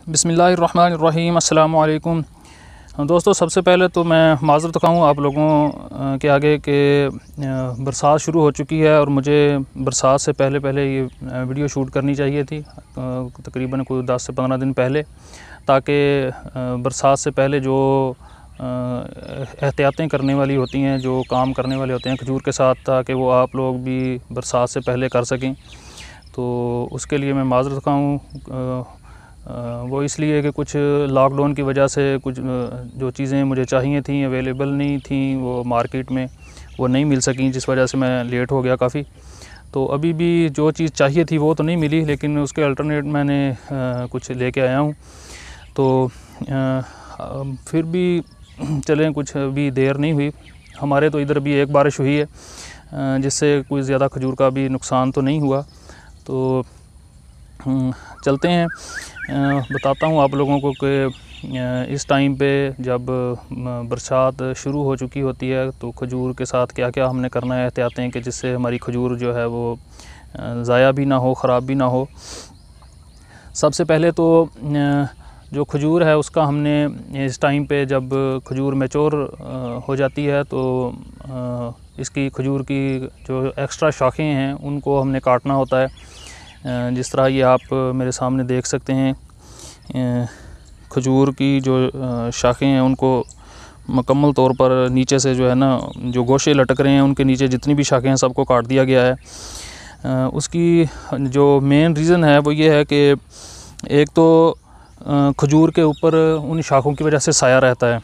बिस्मिल्लाहिर्रहमानिर्रहीम, अस्सलामु अलैकुम। दोस्तों, सबसे पहले तो मैं माज़रत ख़्वाह हूँ आप लोगों के आगे कि बरसात शुरू हो चुकी है और मुझे बरसात से पहले ये वीडियो शूट करनी चाहिए थी, तकरीबन कोई 10 से 15 दिन पहले, ताकि बरसात से पहले जो एहतियातें करने वाली होती हैं, जो काम करने वाले होते हैं खजूर के साथ, ताकि वो आप लोग भी बरसात से पहले कर सकें। तो उसके लिए मैं माज़रत ख़्वाह हूँ। वो इसलिए कि कुछ लॉकडाउन की वजह से कुछ जो चीज़ें मुझे चाहिए थी अवेलेबल नहीं थी, वो मार्केट में वो नहीं मिल सकें, जिस वजह से मैं लेट हो गया काफ़ी। तो अभी भी जो चीज़ चाहिए थी वो तो नहीं मिली, लेकिन उसके अल्टरनेट मैंने कुछ लेके आया हूँ। तो फिर भी चलें, कुछ अभी देर नहीं हुई। हमारे तो इधर भी एक बारिश हुई है, जिससे कोई ज़्यादा खजूर का भी नुकसान तो नहीं हुआ। तो चलते हैं, बताता हूँ आप लोगों को कि इस टाइम पे जब बरसात शुरू हो चुकी होती है तो खजूर के साथ क्या क्या हमने करना है, एहतियातें, कि जिससे हमारी खजूर जो है वो ज़ाया भी ना हो, ख़राब भी ना हो। सबसे पहले तो जो खजूर है उसका हमने इस टाइम पे जब खजूर मैच्योर हो जाती है तो इसकी खजूर की जो एक्स्ट्रा शाखें हैं उनको हमने काटना होता है। जिस तरह ये आप मेरे सामने देख सकते हैं, खजूर की जो शाखें हैं उनको मुकम्मल तौर पर नीचे से जो है ना, जो गोशे लटक रहे हैं उनके नीचे जितनी भी शाखें हैं सबको काट दिया गया है। उसकी जो मेन रीज़न है वो ये है कि एक तो खजूर के ऊपर उन शाखों की वजह से साया रहता है,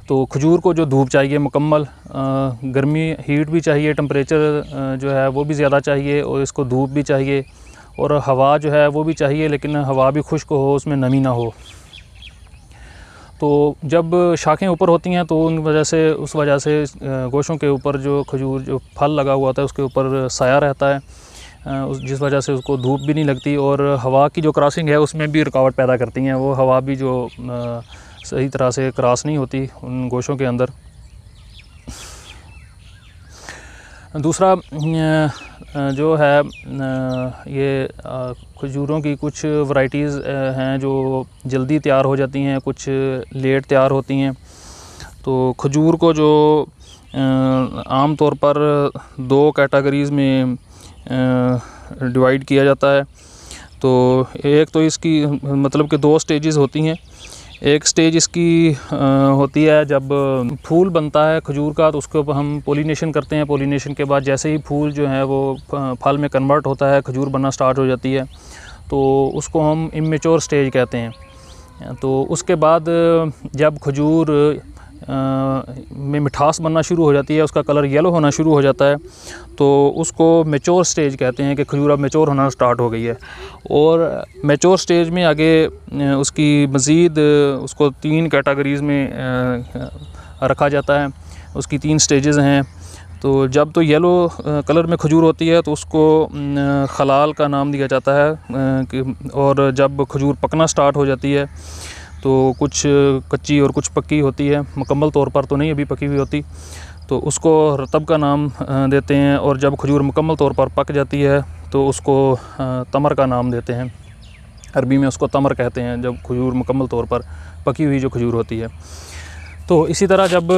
तो खजूर को जो धूप चाहिए मुकम्मल, गर्मी हीट भी चाहिए, टेम्परेचर जो है वो भी ज़्यादा चाहिए, और इसको धूप भी चाहिए, और हवा जो है वो भी चाहिए, लेकिन हवा भी खुश्क हो, उसमें नमी ना हो। तो जब शाखें ऊपर होती हैं तो उस वजह से गोशों के ऊपर जो खजूर जो फल लगा हुआ होता है उसके ऊपर साया रहता है, जिस वजह से उसको धूप भी नहीं लगती, और हवा की जो क्रॉसिंग है उसमें भी रुकावट पैदा करती हैं। वो हवा भी जो सही तरह से क्रॉस नहीं होती उन गोशों के अंदर। दूसरा जो है, ये खजूरों की कुछ वैराइटीज़ हैं जो जल्दी तैयार हो जाती हैं, कुछ लेट तैयार होती हैं। तो खजूर को जो आम तौर पर 2 कैटेगरीज़ में डिवाइड किया जाता है। तो एक तो इसकी मतलब कि 2 स्टेजेस होती हैं। एक स्टेज इसकी होती है जब फूल बनता है खजूर का, तो उसके ऊपर हम पोलिनेशन करते हैं। पोलिनेशन के बाद जैसे ही फूल जो है वो फल में कन्वर्ट होता है, खजूर बनना स्टार्ट हो जाती है, तो उसको हम इमेच्योर स्टेज कहते हैं। तो उसके बाद जब खजूर में मिठास बनना शुरू हो जाती है, उसका कलर येलो होना शुरू हो जाता है, तो उसको मैच्योर स्टेज कहते हैं कि खजूर अब मैच्योर होना स्टार्ट हो गई है। और मैच्योर स्टेज में आगे उसकी मज़ीद उसको 3 कैटेगरीज़ में रखा जाता है। उसकी 3 स्टेजेस हैं। तो जब तो येलो कलर में खजूर होती है तो उसको खलाल का नाम दिया जाता है, और जब खजूर पकना स्टार्ट हो जाती है तो कुछ कच्ची और कुछ पक्की होती है, मुकम्मल तौर पर तो नहीं अभी पकी हुई होती, तो उसको रतब का नाम देते हैं। और जब खजूर मुकम्मल तौर पर पक जाती है तो उसको तमर का नाम देते हैं। अरबी में उसको तमर कहते हैं, जब खजूर मुकम्मल तौर पर पकी हुई जो खजूर होती है। तो इसी तरह जब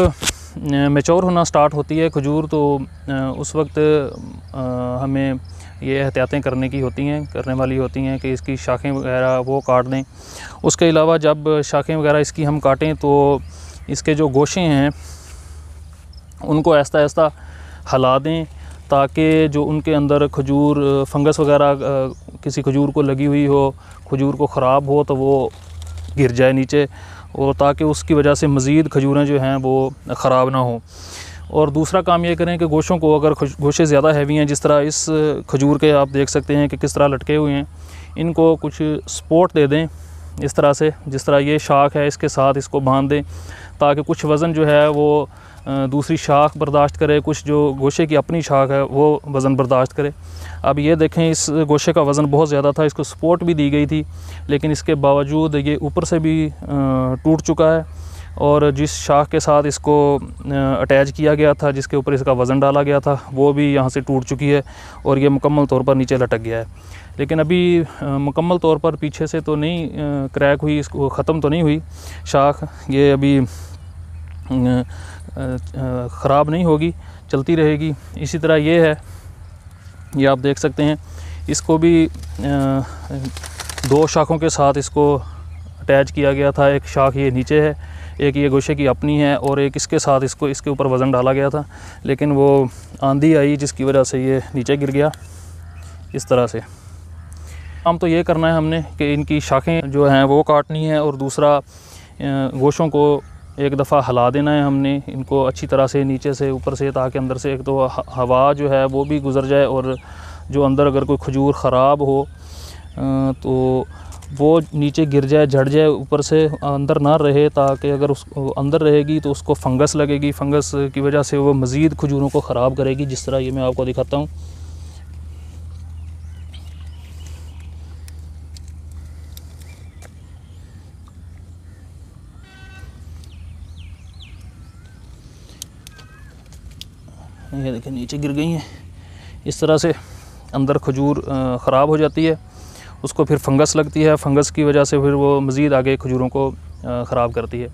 मैच्योर होना स्टार्ट होती है खजूर, तो उस वक्त हमें ये एहतियातें करने वाली होती हैं कि इसकी शाखें वगैरह वो काट दें। उसके अलावा जब शाखें वगैरह इसकी हम काटें तो इसके जो गोशे हैं उनको आहिस्ता आहिस्ता हिला दें, ताकि जो उनके अंदर खजूर फंगस वगैरह किसी खजूर को लगी हुई हो, खजूर को ख़राब हो, तो वो गिर जाए नीचे, और ताकि उसकी वजह से मज़ीद खजूरें जो हैं वो ख़राब ना हो। और दूसरा काम ये करें कि गोशों को, अगर गोशे ज़्यादा हैवी हैं, जिस तरह इस खजूर के आप देख सकते हैं कि किस तरह लटके हुए हैं, इनको कुछ सपोर्ट दे दें इस तरह से, जिस तरह ये शाख है इसके साथ इसको बांध दें, ताकि कुछ वज़न जो है वो दूसरी शाख बर्दाश्त करे, कुछ जो गोशे की अपनी शाख है वो वज़न बर्दाश्त करे। अब ये देखें, इस गोशे का वज़न बहुत ज़्यादा था, इसको सपोर्ट भी दी गई थी, लेकिन इसके बावजूद ये ऊपर से भी टूट चुका है। और जिस शाख के साथ इसको अटैच किया गया था, जिसके ऊपर इसका वज़न डाला गया था, वो भी यहाँ से टूट चुकी है और ये मुकम्मल तौर पर नीचे लटक गया है। लेकिन अभी मुकम्मल तौर पर पीछे से तो नहीं क्रैक हुई, इसको ख़त्म तो नहीं हुई शाख, ये अभी ख़राब नहीं होगी, चलती रहेगी। इसी तरह ये है, ये आप देख सकते हैं, इसको भी 2 शाखों के साथ इसको अटैच किया गया था। एक शाख ये नीचे है, एक ये गोशे की अपनी है, और एक इसके साथ इसके ऊपर वज़न डाला गया था, लेकिन वो आंधी आई जिसकी वजह से ये नीचे गिर गया इस तरह से। काम तो ये करना है हमने कि इनकी शाखें जो हैं वो काटनी है, और दूसरा गोशों को एक दफ़ा हिला देना है हमने, इनको अच्छी तरह से नीचे से ऊपर से, ताकि अंदर से एक तो हवा जो है वो भी गुज़र जाए, और जो अंदर अगर कोई खजूर ख़राब हो तो वो नीचे गिर जाए, झड़ जाए, ऊपर से अंदर ना रहे, ताकि अगर उसको अंदर रहेगी तो उसको फंगस लगेगी, फंगस की वजह से वो मज़ीद खजूरों को ख़राब करेगी। जिस तरह ये मैं आपको दिखाता हूँ। ये देखिए नीचे गिर गई हैं, इस तरह से अंदर खजूर ख़राब हो जाती है, उसको फिर फंगस लगती है, फंगस की वजह से फिर वो मज़ीद आगे खजूरों को ख़राब करती है।